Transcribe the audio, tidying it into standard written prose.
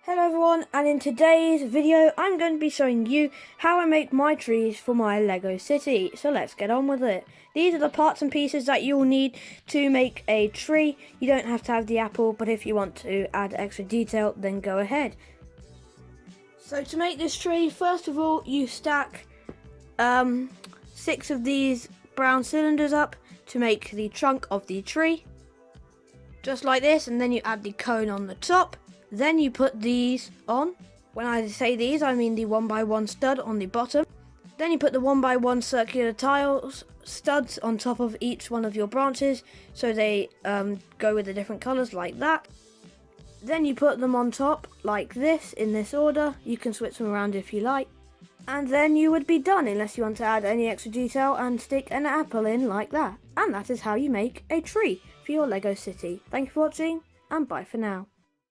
Hello everyone, and in today's video I'm going to be showing you how I make my trees for my Lego city. So let's get on with it. These are the parts and pieces that you'll need to make a tree. You don't have to have the apple, but if you want to add extra detail then go ahead. So to make this tree, first of all you stack 6 of these brown cylinders up to make the trunk of the tree. Just like this, and then you add the cone on the top. Then you put these on. When I say these, I mean the 1x1 stud on the bottom. Then you put the 1x1 circular tiles studs on top of each one of your branches, so they go with the different colours like that. Then you put them on top like this, in this order. You can switch them around if you like. And then you would be done, unless you want to add any extra detail and stick an apple in like that. And that is how you make a tree for your Lego city. Thank you for watching, and bye for now.